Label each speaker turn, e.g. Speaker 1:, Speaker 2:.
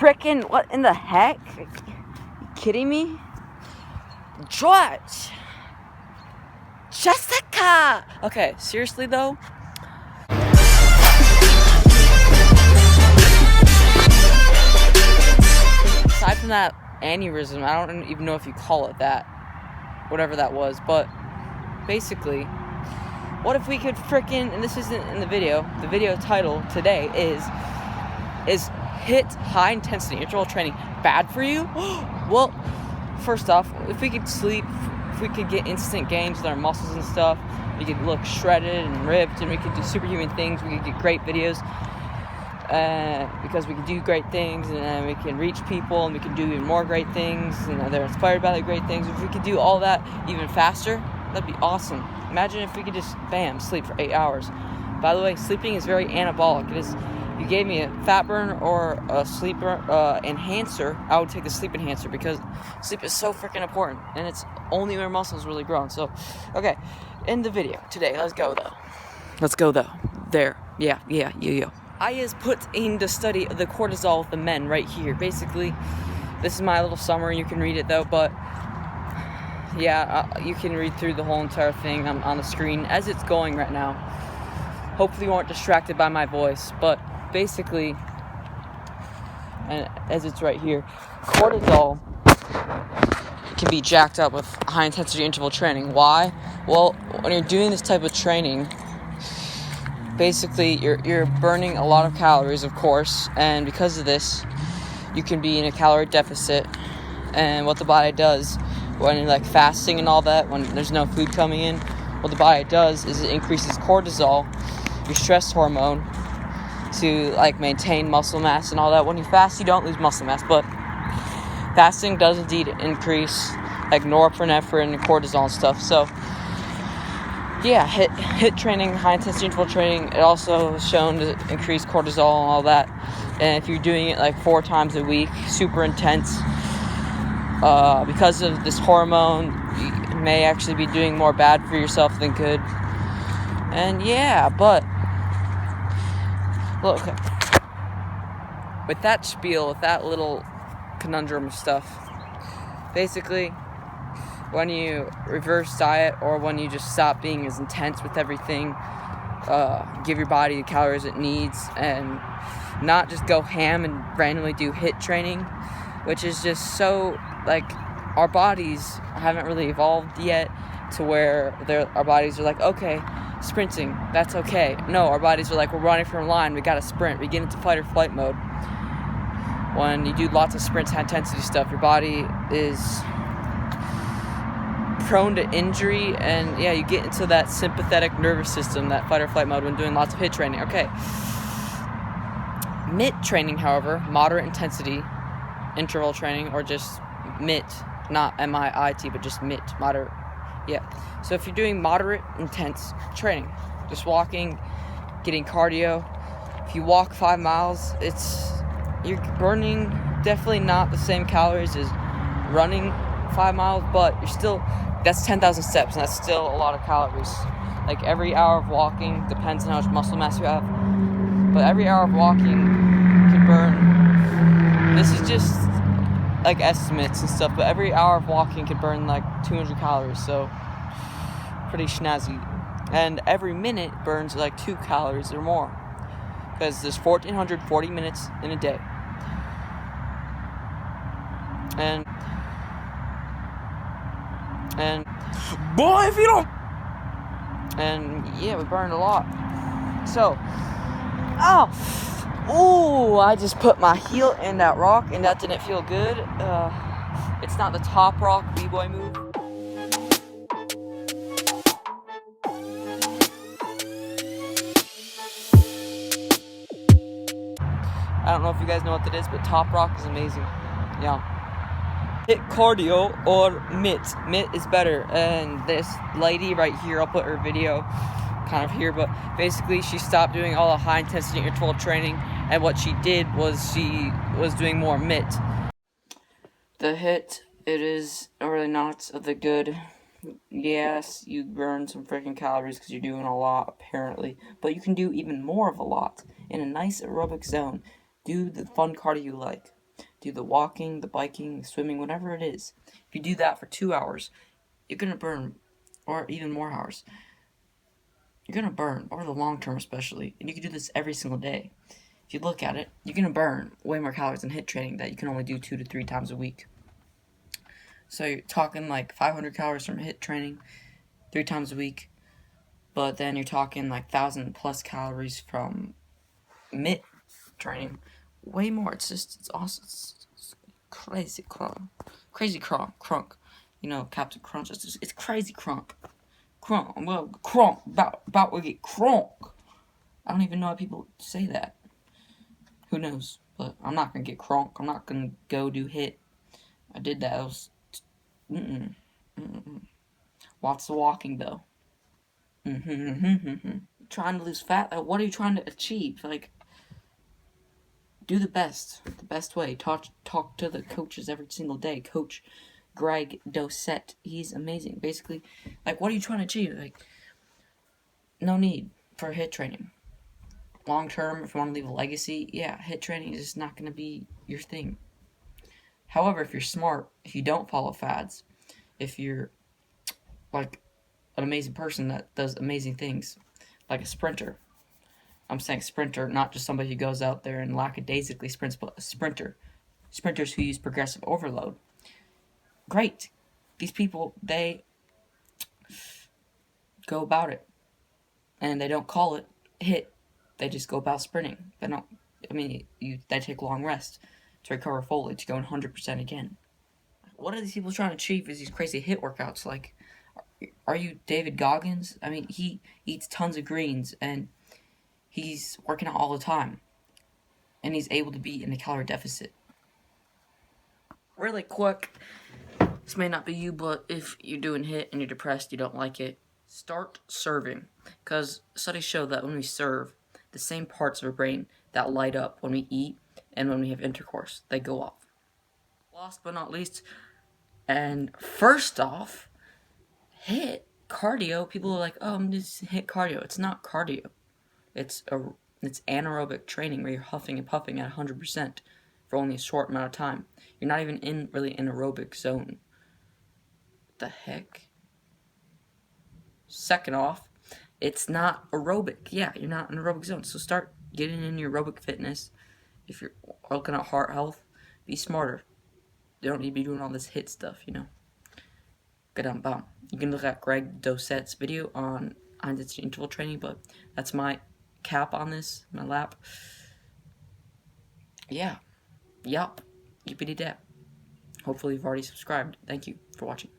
Speaker 1: frickin', what in the heck? Are you kidding me? George! Jessica! Okay, seriously though? Aside from that aneurysm, I don't even know if you call it that. Whatever that was, but basically, what if we could frickin', and this isn't in the video title today is HIIT, high intensity interval training, bad for you? Well, first off, if we could sleep, if we could get instant gains with our muscles and stuff, we could look shredded and ripped, and we could do superhuman things, we could get great videos, because we can do great things, and then we can reach people, and we can do even more great things, and they're inspired by the great things. If we could do all that even faster, that'd be awesome. Imagine if we could just, bam, sleep for 8 hours. By the way, sleeping is very anabolic. It is, you gave me a fat burn or a sleep enhancer, I would take the sleep enhancer, because sleep is so freaking important, and it's only when muscles really grown. So, okay, in the video today, let's go though. There, yeah. I is put in the study of the cortisol of the men right here. Basically, this is my little summary. You can read it though, but yeah, you can read through the whole entire thing on the screen as it's going right now. Hopefully you aren't distracted by my voice, but basically, and as it's right here, cortisol can be jacked up with high intensity interval training. Why? Well, when you're doing this type of training, basically you're burning a lot of calories, of course, and because of this, you can be in a calorie deficit. And what the body does when you're like fasting and all that, when there's no food coming in, what the body does is it increases cortisol, your stress hormone, to like maintain muscle mass and all that. When you fast, you don't lose muscle mass, but fasting does indeed increase like norepinephrine and cortisol and stuff. So yeah, HIIT training, high intensity interval training, it also is shown to increase cortisol and all that. And if you're doing it like 4 times a week, super intense, because of this hormone, you may actually be doing more bad for yourself than good. And yeah, but look, with that spiel, with that little conundrum of stuff, basically, when you reverse diet, or when you just stop being as intense with everything, give your body the calories it needs, and not just go ham and randomly do HIIT training, which is just so, like, our bodies haven't really evolved yet to where our bodies are like, okay, sprinting, that's okay. No, our bodies are like, we're running from a line, we gotta sprint. We get into fight or flight mode. When you do lots of sprints, high intensity stuff, your body is prone to injury, and yeah, you get into that sympathetic nervous system, that fight or flight mode, when doing lots of HIIT training. Okay. MIIT training, however, moderate intensity interval training, or just MIIT, not M-I-I-T, but just MIIT, moderate. Yeah. So if you're doing moderate intense training, just walking, getting cardio, if you walk 5 miles, you're burning definitely not the same calories as running 5 miles, but that's 10,000 steps, and that's still a lot of calories. Like every hour of walking, depends on how much muscle mass you have, but every hour of walking can burn, this is just like estimates and stuff, but every hour of walking can burn like 200 calories, so pretty snazzy. And every minute burns like 2 calories or more, because there's 1,440 minutes in a day. And boy, if you don't, and yeah, we burned a lot. So, I just put my heel in that rock, and that didn't feel good. It's not the top rock b-boy move. I don't know if you guys know what that is, but top rock is amazing. Yeah. HIIT cardio or MIIT. MIIT is better. And this lady right here, I'll put her video kind of here, but basically she stopped doing all the high intensity interval training, and what she did was she was doing more MIIT. The HIIT, it is really not of the good. Yes, you burn some freaking calories because you're doing a lot, apparently, but you can do even more of a lot in a nice aerobic zone. Do the fun cardio you like. do the walking, the biking, the swimming, whatever it is. If you do that for 2 hours, you're going to burn, or even more hours. You're going to burn, over the long term especially, and you can do this every single day. If you look at it, you're going to burn way more calories in HIIT training that you can only do 2 to 3 times a week. So you're talking like 500 calories from HIIT training 3 times a week, but then you're talking like 1,000 plus calories from MIT training. Way more. It's awesome. It's crazy crunk. Crazy crunk. You know, Captain Crunch. It's crazy crunk. Crunk. Well, crunk. About to get crunk. I don't even know how people say that. Who knows? But I'm not gonna get crunk. I'm not gonna go do HIIT. I did that. It was Lots of walking though. Trying to lose fat. Like, what are you trying to achieve? Like, do the best way. Talk to the coaches every single day. Coach Greg Doucette, he's amazing. Basically, like, what are you trying to achieve? Like, no need for HIIT training. Long term, if you want to leave a legacy, yeah, HIIT training is just not going to be your thing. However, if you're smart, if you don't follow fads, if you're like an amazing person that does amazing things, like a sprinter. I'm saying sprinter, not just somebody who goes out there and lackadaisically sprints, but a sprinter. Sprinters who use progressive overload. Great. These people, they go about it. And they don't call it HIIT. They just go about sprinting. They take long rest to recover fully, to go 100% again. What are these people trying to achieve with these crazy HIIT workouts? Like, are you David Goggins? I mean, he eats tons of greens, and he's working out all the time. And he's able to be in a calorie deficit. Really quick, this may not be you, but if you're doing HIIT and you're depressed, you don't like it, start serving. Because studies show that when we serve, the same parts of our brain that light up when we eat and when we have intercourse, they go off. Last but not least, and first off, HIIT cardio. People are like, oh, I'm just HIIT cardio. It's not cardio. It's anaerobic training where you're huffing and puffing at 100% for only a short amount of time. You're not even really in aerobic zone. What the heck? Second off, it's not aerobic. Yeah, you're not in aerobic zone. So start getting in your aerobic fitness. If you're looking at heart health, be smarter. You don't need to be doing all this HIIT stuff, you know. You can look at Greg Doucette's video on H.i.i.t interval training, but that's my cap on this, my lap. Yeah. Yup. Yippity dap. Hopefully you've already subscribed. Thank you for watching.